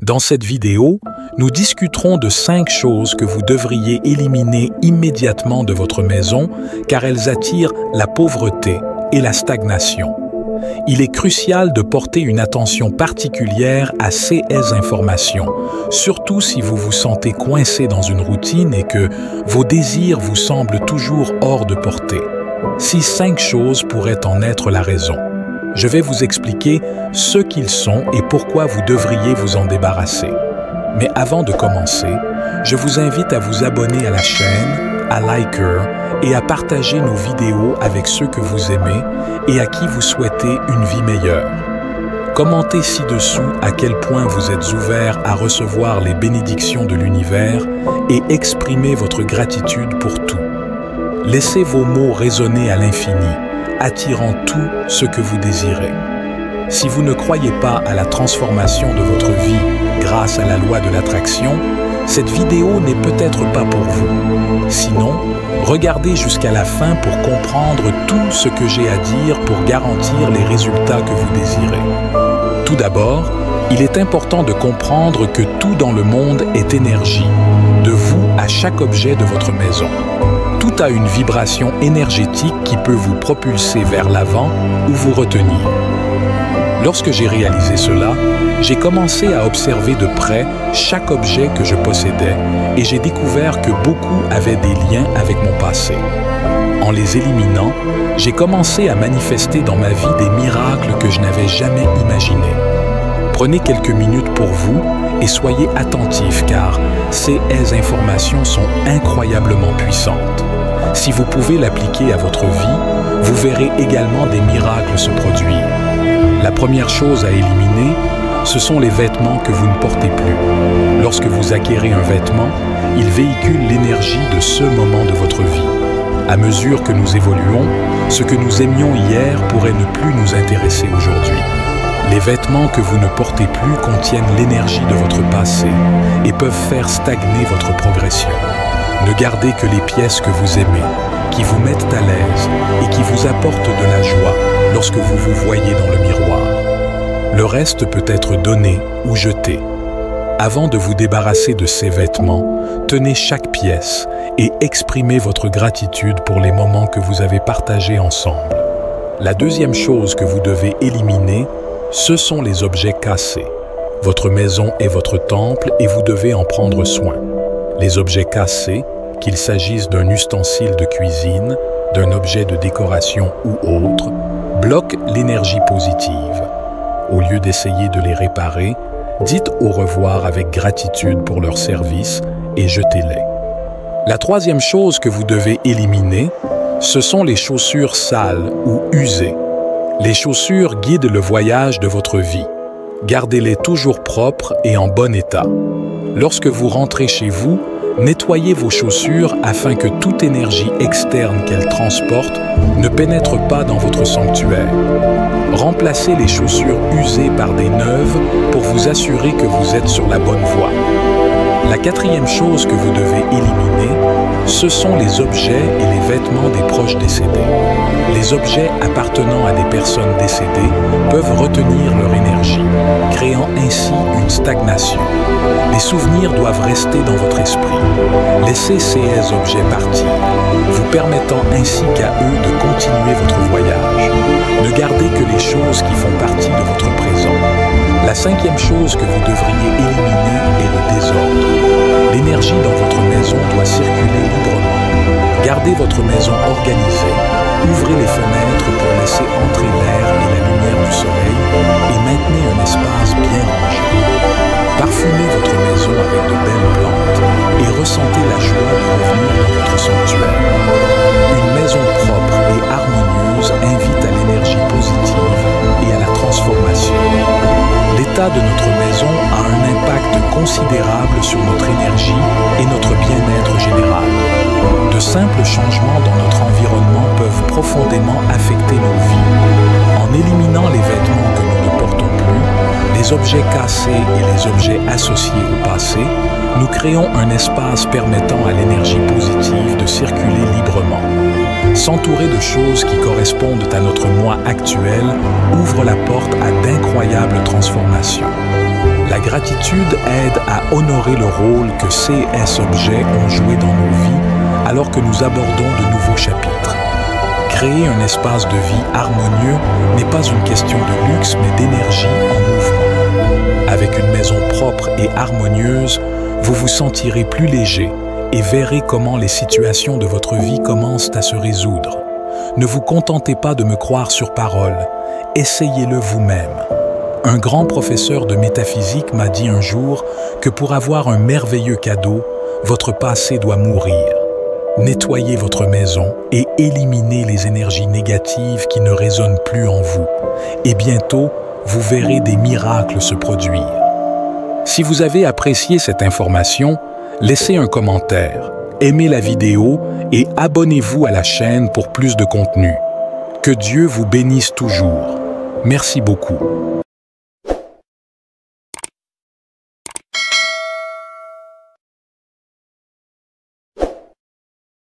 Dans cette vidéo, nous discuterons de 5 choses que vous devriez éliminer immédiatement de votre maison car elles attirent la pauvreté et la stagnation. Il est crucial de porter une attention particulière à ces informations, surtout si vous vous sentez coincé dans une routine et que vos désirs vous semblent toujours hors de portée. Ces 5 choses pourraient en être la raison. Je vais vous expliquer ce qu'ils sont et pourquoi vous devriez vous en débarrasser. Mais avant de commencer, je vous invite à vous abonner à la chaîne, à liker et à partager nos vidéos avec ceux que vous aimez et à qui vous souhaitez une vie meilleure. Commentez ci-dessous à quel point vous êtes ouvert à recevoir les bénédictions de l'univers et exprimez votre gratitude pour tout. Laissez vos mots résonner à l'infini, attirant tout ce que vous désirez. Si vous ne croyez pas à la transformation de votre vie grâce à la loi de l'attraction, cette vidéo n'est peut-être pas pour vous. Sinon, regardez jusqu'à la fin pour comprendre tout ce que j'ai à dire pour garantir les résultats que vous désirez. Tout d'abord, il est important de comprendre que tout dans le monde est énergie, de vous à chaque objet de votre maison. Tout a une vibration énergétique qui peut vous propulser vers l'avant ou vous retenir. Lorsque j'ai réalisé cela, j'ai commencé à observer de près chaque objet que je possédais et j'ai découvert que beaucoup avaient des liens avec mon passé. En les éliminant, j'ai commencé à manifester dans ma vie des miracles que je n'avais jamais imaginés. Prenez quelques minutes pour vous et soyez attentifs car ces informations sont incroyablement puissantes. Si vous pouvez l'appliquer à votre vie, vous verrez également des miracles se produire. La première chose à éliminer, ce sont les vêtements que vous ne portez plus. Lorsque vous acquérez un vêtement, il véhicule l'énergie de ce moment de votre vie. À mesure que nous évoluons, ce que nous aimions hier pourrait ne plus nous intéresser aujourd'hui. Les vêtements que vous ne portez plus contiennent l'énergie de votre passé et peuvent faire stagner votre progression. Ne gardez que les pièces que vous aimez, qui vous mettent à l'aise et qui vous apportent de la joie lorsque vous vous voyez dans le miroir. Le reste peut être donné ou jeté. Avant de vous débarrasser de ces vêtements, tenez chaque pièce et exprimez votre gratitude pour les moments que vous avez partagés ensemble. La deuxième chose que vous devez éliminer, ce sont les objets cassés. Votre maison est votre temple et vous devez en prendre soin. Les objets cassés, qu'il s'agisse d'un ustensile de cuisine, d'un objet de décoration ou autre, bloquent l'énergie positive. Au lieu d'essayer de les réparer, dites au revoir avec gratitude pour leur service et jetez-les. La troisième chose que vous devez éliminer, ce sont les chaussures sales ou usées. Les chaussures guident le voyage de votre vie. Gardez-les toujours propres et en bon état. Lorsque vous rentrez chez vous, nettoyez vos chaussures afin que toute énergie externe qu'elles transportent ne pénètre pas dans votre sanctuaire. Remplacez les chaussures usées par des neuves pour vous assurer que vous êtes sur la bonne voie. La quatrième chose que vous devez éliminer, ce sont les objets et les vêtements des proches décédés. Les objets appartenant à des personnes décédées peuvent retenir leur énergie, créant ainsi une stagnation. Les souvenirs doivent rester dans votre esprit. Laissez ces objets partir, vous permettant ainsi qu'à eux de continuer votre voyage. Ne gardez que les choses qui font partie de votre présent. La cinquième chose que vous devriez éliminer est le désordre. L'énergie dans votre maison doit circuler librement. Gardez votre maison organisée, ouvrez les fenêtres pour laisser entrer l'air et la lumière du soleil et maintenez un espace bien rangé. Parfumez votre maison avec de belles plantes et ressentez la joie de revenir dans votre sanctuaire. Une maison propre et harmonieuse invite à l'énergie positive et à la transformation. L'état de notre maison a un impact considérable sur notre énergie et notre bien-être général. De simples changements dans notre environnement peuvent profondément affecter nos vies. En éliminant les vêtements que nous ne portons plus, les objets cassés et les objets associés au passé, nous créons un espace permettant à l'énergie positive de circuler librement. S'entourer de choses qui correspondent à notre moi actuel ouvre la porte à d'incroyables transformations. La gratitude aide à honorer le rôle que ces objets ont joué dans nos vies alors que nous abordons de nouveaux chapitres. Créer un espace de vie harmonieux n'est pas une question de luxe, mais d'énergie en mouvement. Avec une maison propre et harmonieuse, vous vous sentirez plus léger et verrez comment les situations de votre vie commencent à se résoudre. Ne vous contentez pas de me croire sur parole, essayez-le vous-même. Un grand professeur de métaphysique m'a dit un jour que pour avoir un merveilleux cadeau, votre passé doit mourir. Nettoyez votre maison et éliminez les énergies négatives qui ne résonnent plus en vous. Et bientôt, vous verrez des miracles se produire. Si vous avez apprécié cette information, laissez un commentaire, aimez la vidéo et abonnez-vous à la chaîne pour plus de contenu. Que Dieu vous bénisse toujours. Merci beaucoup.